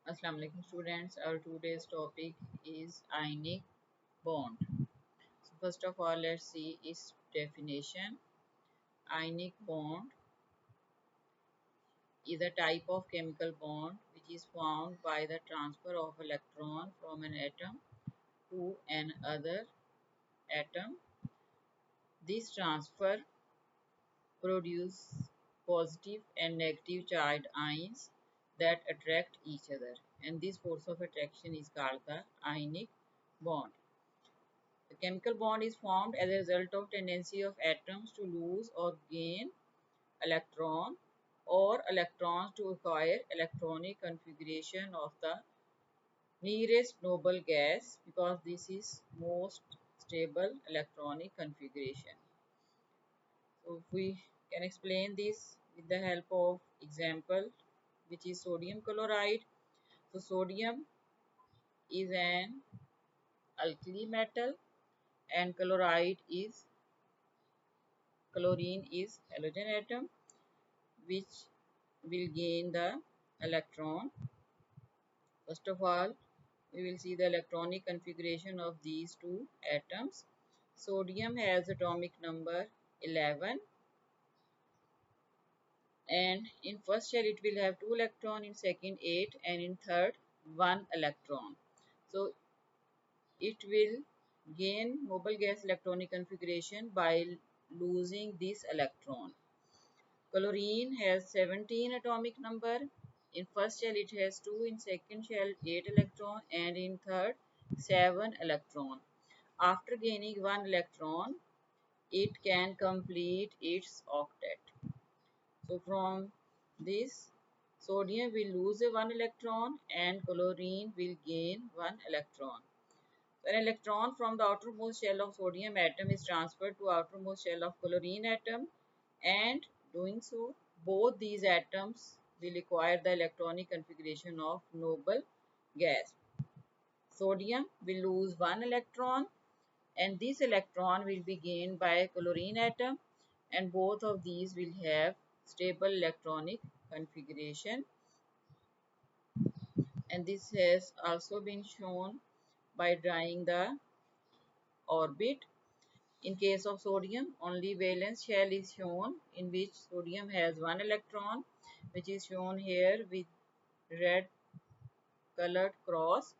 Assalamu alaikum students. Our today's topic is ionic bond. So first of all, let's see its definition. Ionic bond is a type of chemical bond which is formed by the transfer of electron from an atom to another atom. This transfer produces positive and negative charged ions that attract each other, and this force of attraction is called the ionic bond. The chemical bond is formed as a result of tendency of atoms to lose or gain electron or electrons to acquire electronic configuration of the nearest noble gas, because this is most stable electronic configuration. So we can explain this with the help of example, which is sodium chloride. So sodium is an alkali metal and chlorine is halogen atom, which will gain the electron. First of all, we will see the electronic configuration of these two atoms. Sodium has atomic number 11, and in first shell it will have 2 electron, in second 8, and in third 1 electron. So it will gain noble gas electronic configuration by losing this electron. Chlorine has 17 atomic number. In first shell it has 2, in second shell 8 electron, and in third 7 electron. After gaining 1 electron, it can complete its octet. So from this, sodium will lose a 1 electron and chlorine will gain 1 electron. So an electron from the outermost shell of sodium atom is transferred to outermost shell of chlorine atom, and doing so, both these atoms will acquire the electronic configuration of noble gas. Sodium will lose 1 electron, and this electron will be gained by a chlorine atom, and both of these will have stable electronic configuration. And this has also been shown by drawing the orbit. In case of sodium, only valence shell is shown, in which sodium has 1 electron, which is shown here with red colored cross.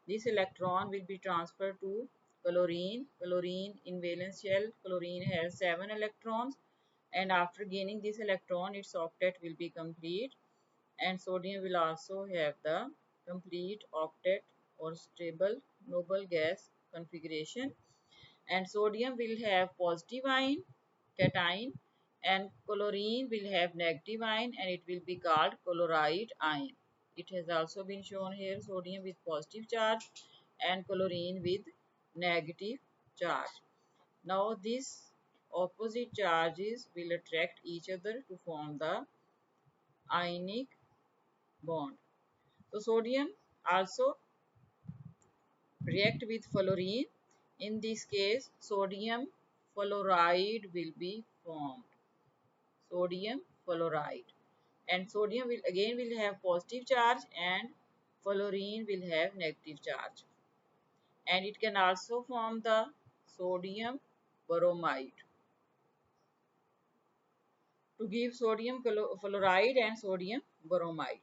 This electron will be transferred to chlorine. Chlorine in valence shell, chlorine has 7 electrons, and after gaining this electron, its octet will be complete, and sodium will also have the complete octet or stable noble gas configuration. And sodium will have positive ion, cation, and chlorine will have negative ion, and it will be called chloride ion. It has also been shown here, sodium with positive charge and chlorine with negative charge. Now these opposite charges will attract each other to form the ionic bond. So sodium also react with fluorine. In this case, sodium fluoride will be formed. Sodium fluoride. And sodium will have positive charge, and fluorine will have negative charge. And it can also form the sodium bromide. To give sodium fluoride and sodium bromide.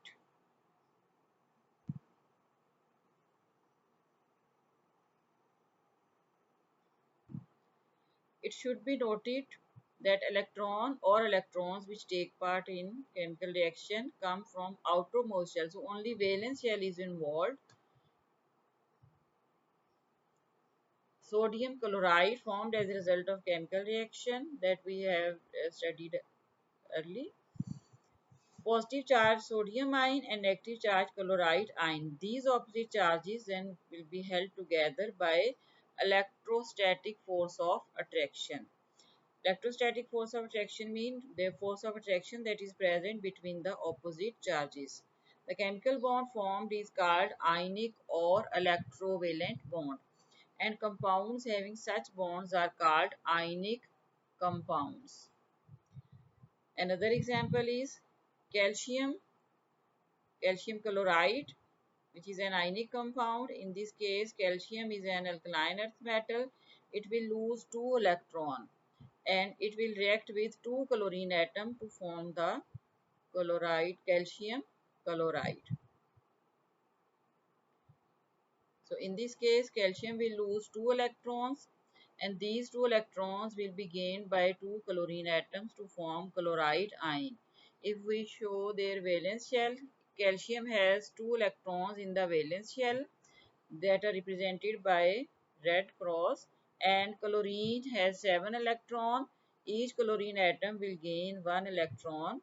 It should be noted that electron or electrons which take part in chemical reaction come from outermost shell. So only valence shell is involved. Sodium chloride formed as a result of chemical reaction that we have studied early. Positive charge sodium ion and negative charge chloride ion. These opposite charges then will be held together by electrostatic force of attraction. Electrostatic force of attraction means the force of attraction that is present between the opposite charges. The chemical bond formed is called ionic or electrovalent bond, and compounds having such bonds are called ionic compounds. Another example is calcium, calcium chloride. which is an ionic compound. In this case, calcium is an alkaline earth metal. It will lose 2 electrons and it will react with 2 chlorine atom to form the chloride, calcium chloride. So in this case, calcium will lose 2 electrons and these 2 electrons will be gained by 2 chlorine atoms to form chloride ion. If we show their valence shell, calcium has 2 electrons in the valence shell that are represented by red cross, and chlorine has 7 electrons. Each chlorine atom will gain 1 electron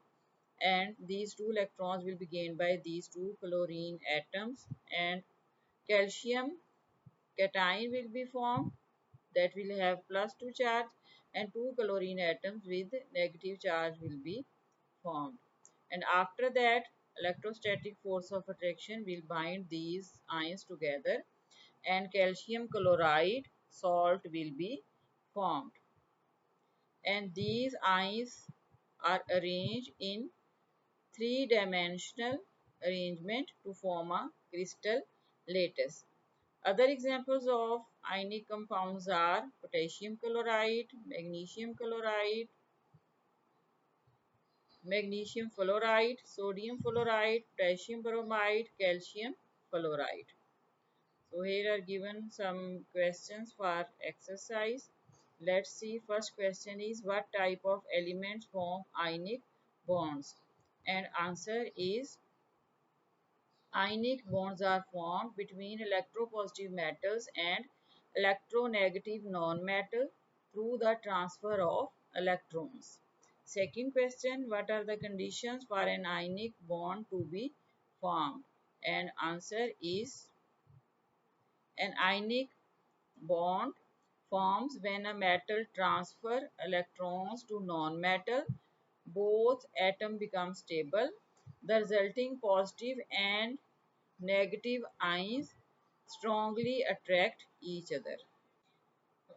and these 2 electrons will be gained by these 2 chlorine atoms, and calcium cation will be formed that will have plus 2 charge and 2 chlorine atoms with negative charge will be formed. And after that, electrostatic force of attraction will bind these ions together and calcium chloride salt will be formed. And these ions are arranged in three-dimensional arrangement to form a crystal lattice. Other examples of ionic compounds are potassium chloride, magnesium fluoride, sodium fluoride, potassium bromide, calcium fluoride. So here are given some questions for exercise. Let's see. First question is, what type of elements form ionic bonds? And answer is, ionic bonds are formed between electropositive metals and electronegative non-metal through the transfer of electrons. Second question, what are the conditions for an ionic bond to be formed? And answer is, an ionic bond forms when a metal transfer electrons to non-metal. Both atoms become stable. The resulting positive and negative ions strongly attract each other.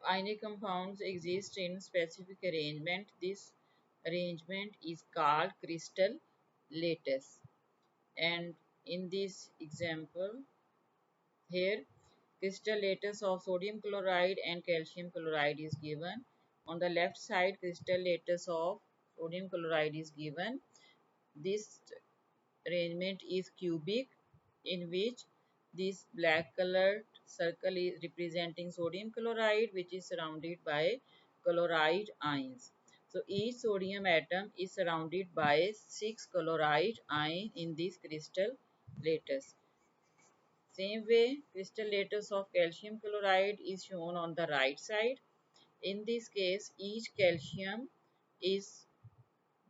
Ionic compounds exist in specific arrangement. This arrangement is called crystal lattice. And in this example, here crystal lattice of sodium chloride and calcium chloride is given. On the left side, crystal lattice of sodium chloride is given. This arrangement is cubic, in which this black colored circle is representing sodium chloride, which is surrounded by chloride ions. So each sodium atom is surrounded by 6 chloride ions in this crystal lattice. Same way, crystal lattice of calcium chloride is shown on the right side. In this case, each calcium is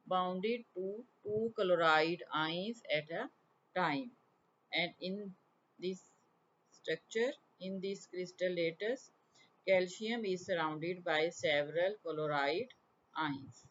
bounded to 2 chloride ions at a time. And in this structure, in this crystal lattice, calcium is surrounded by several chloride ions.